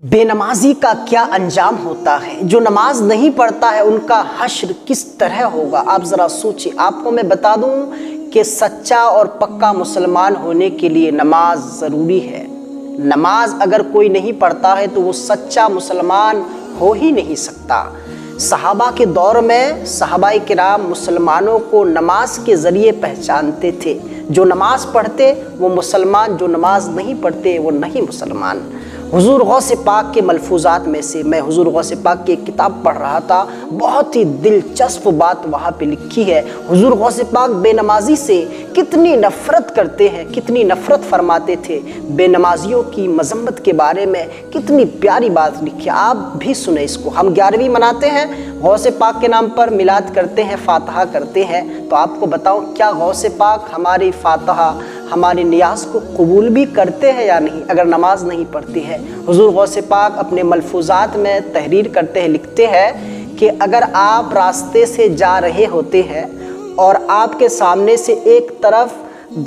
بے نمازی کا کیا انجام ہوتا ہے؟ جو نماز نہیں پڑھتا ہے ان کا حشر کس طرح ہوگا؟ آپ ذرا سوچیں۔ آپ کو میں بتا دوں کہ سچا اور پکا مسلمان ہونے کے لیے نماز ضروری ہے۔ نماز اگر کوئی نہیں پڑھتا ہے تو وہ سچا مسلمان ہو ہی نہیں سکتا۔ صحابہ کے دور میں صحابہ کرام مسلمانوں کو نماز کے ذریعے پہچانتے تھے۔ جو نماز پڑھتے وہ مسلمان، جو نماز نہیں پڑھتے وہ نہیں مسلمان۔ حضور غوث پاک کے ملفوظات میں سے میں حضور غوث پاک کی ایک کتاب پڑھ رہا تھا، بہت ہی دلچسپ بات وہاں پہ لکھی ہے۔ حضور غوث پاک بے نمازی سے کتنی نفرت کرتے ہیں، کتنی نفرت فرماتے تھے۔ بے نمازیوں کی مذمت کے بارے میں کتنی پیاری بات لکھی ہے، آپ بھی سنیں اس کو۔ ہم 11ویں مناتے ہیں، غوث پاک کے نام پر میلاد کرتے ہیں، فاتحہ کرتے ہیں، تو آپ کو بتاؤں کیا غوث پاک ہماری فاتحہ، ہماری نیاز کو قبول بھی کرتے ہیں یا نہیں اگر نماز نہیں پڑھتی ہے؟ حضور غوث پاک اپنے ملفوظات میں تحریر کرتے ہیں، لکھتے ہیں کہ اگر آپ راستے سے جا رہے ہوتے ہیں اور آپ کے سامنے سے ایک طرف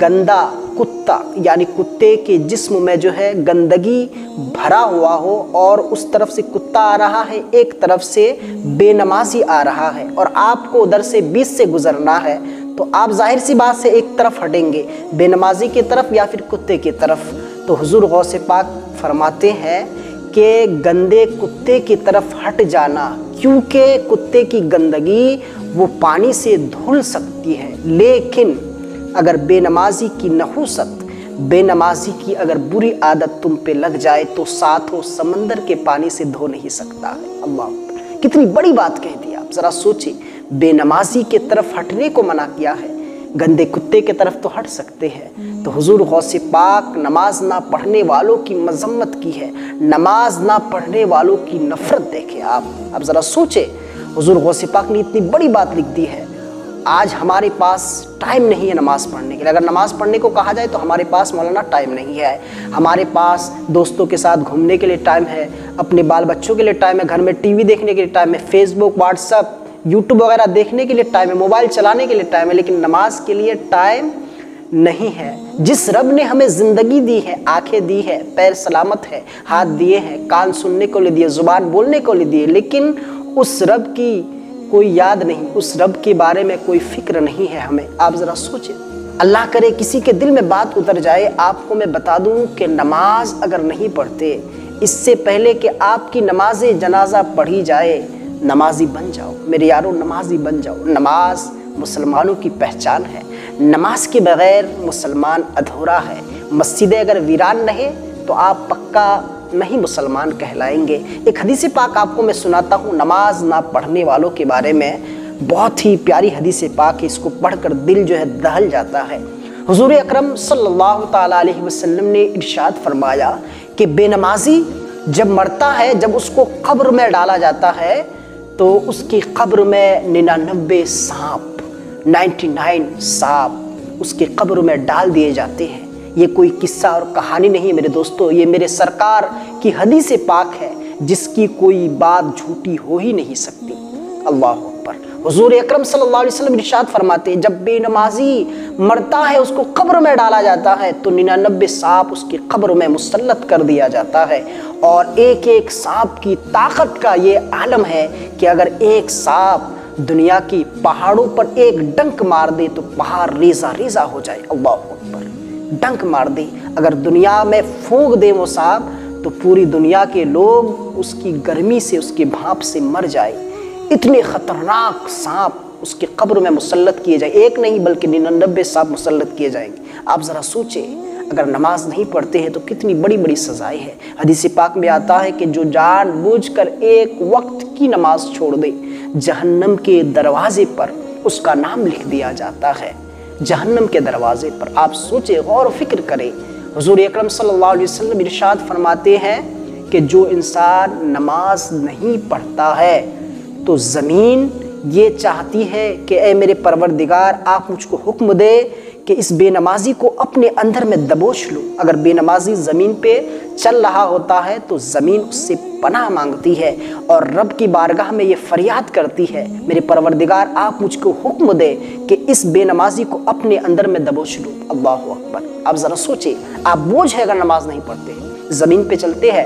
گندا کتا یعنی کتے کے جسم میں جو ہے گندگی بھرا ہوا ہو اور اس طرف سے کتا آ رہا ہے، ایک طرف سے بے نمازی آ رہا ہے اور آپ کو ادھر سے بیچ سے گزرنا ہے، تو آپ ظاہر سی بات سے ایک طرف ہٹیں گے، بے نمازی کی طرف یا پھر کتے کی طرف۔ تو حضور غوث پاک فرماتے ہیں کہ گندے کتے کی طرف ہٹ جانا، کیونکہ کتے کی گندگی وہ پانی سے دھل سکتی ہے، لیکن اگر بے نمازی کی نحوست، بے نمازی کی اگر بری عادت تم پہ لگ جائے تو ساتھوں سمندر کے پانی سے دھو نہیں سکتا ہے۔ اللہ، کتنی بڑی بات کہہ دی آپ، ذرا سوچیں۔ بے نمازی کے طرف ہٹنے کو منع کیا ہے، گندے کتے کی طرف تو ہٹ سکتے ہیں۔ تو حضور غوث پاک نماز نہ پڑھنے والوں کی مذمت کی ہے، نماز نہ پڑھنے والوں کی نفرت دیکھیں آپ ذرا سوچیں۔ حضور غوث پاک نے اتنی بڑی بات لکھ دی ہے۔ آج ہمارے پاس ٹائم نہیں ہے نماز پڑھنے کے لیے، اگر نماز پڑھنے کو کہا جائے تو ہمارے پاس مولانا ٹائم نہیں ہے۔ ہمارے پاس دوستوں کے ساتھ گھومنے کے لیے ٹائم ہے، اپنے بال بچوں کے لیے ٹائم ہے، گھر میں ٹی وی دیکھنے کے لیے ٹائم ہے، فیس بک، واٹس ایپ، یوٹیوب وغیرہ دیکھنے کے لیے ٹائم ہے، موبائل چلانے کے لیے ٹائم ہے، لیکن نماز کے لیے ٹائم نہیں ہے۔ جس رب نے ہمیں زندگی دی ہے، آنکھیں دی ہے، پیر سلامت ہے، ہاتھ دیے ہیں، کان سننے کو لے دیے، زبان بولنے کو لے دیے، لیکن اس رب کی کوئی یاد نہیں، اس رب کے بارے میں کوئی فکر نہیں ہے ہمیں۔ آپ ذرا سوچیں، اللہ کرے کسی کے دل میں بات اتر جائے۔ آپ کو میں بتا دوں کہ نماز اگر نہیں پڑھتے، اس سے پہلے کہ آپ کی نماز جنازہ پڑھی جائے، نمازی بن جاؤ میرے یارو، نمازی بن جاؤ۔ نماز مسلمانوں کی پہچان ہے، نماز کے بغیر مسلمان ادھورا ہے۔ مسجدیں اگر ویران رہے تو آپ پکا نہیں مسلمان کہلائیں گے۔ ایک حدیث پاک آپ کو میں سناتا ہوں نماز نہ پڑھنے والوں کے بارے میں، بہت ہی پیاری حدیث پاک ہے، اس کو پڑھ کر دل جو ہے دہل جاتا ہے۔ حضور اکرم صلی اللہ تعالیٰ علیہ وسلم نے ارشاد فرمایا کہ بے نمازی جب مرتا ہے، جب اس کو قبر میں ڈالا جاتا ہے تو اس کی قبر میں 99 سانپ، 99 سانپ اس کی قبر میں ڈال دیے جاتے ہیں۔ یہ کوئی قصہ اور کہانی نہیں ہے میرے دوستو، یہ میرے سرکار کی حدیث پاک ہے جس کی کوئی بات جھوٹی ہو ہی نہیں سکتی۔ اللہ اکبر۔ حضور اکرم صلی اللہ علیہ وسلم ارشاد فرماتے ہیں جب بے نمازی مرتا ہے، اس کو قبر میں ڈالا جاتا ہے تو 99 سانپ اس کی قبر میں مسلط کر دیا جاتا ہے، اور ایک ایک سانپ کی طاقت کا یہ عالم ہے کہ اگر ایک سانپ دنیا کی پہاڑوں پر ایک ڈنک مار دے تو پہاڑ ریزہ ریزہ ہو جائے۔ اللہ اکبر۔ ڈنک مار دے، اگر دنیا میں پھونک دے وہ سانپ تو پوری دنیا کے لوگ اس کی گرمی سے، اس کی بھاپ سے مر جائے۔ اتنے خطرناک سانپ اس کی قبر میں مسلط کیے جائیں، ایک نہیں بلکہ 99 سانپ مسلط کیے جائیں گے۔ آپ ذرا سوچیں، اگر نماز نہیں پڑھتے ہیں تو کتنی بڑی بڑی سزائیں ہیں۔ حدیث پاک میں آتا ہے کہ جو جان بوجھ کر ایک وقت کی نماز چھوڑ دے، جہنم کے دروازے پر اس کا نام لکھ دیا جاتا ہے، جہنم کے دروازے پر۔ آپ سوچیں، غور و فکر کریں۔ حضور اکرم صلی اللہ علیہ وسلم ارشاد فرماتے ہیں کہ جو انسان نماز نہیں پڑھتا ہے تو زمین یہ چاہتی ہے کہ اے میرے پروردگار، آپ مجھ کو حکم دے کہ اس بے نمازی کو اپنے اندر میں دبوچ لو۔ اگر بے نمازی زمین پہ چل رہا ہوتا ہے تو زمین اس سے پناہ مانگتی ہے اور رب کی بارگاہ میں یہ فریاد کرتی ہے، میرے پروردگار آپ مجھ کو حکم دے کہ اس بے نمازی کو اپنے اندر میں دبوچ لو۔ اللہ اکبر۔ آپ ذرا سوچیں، آپ بوجھ ہے اگر نماز نہیں پڑھتے، زمین پہ چلتے ہیں،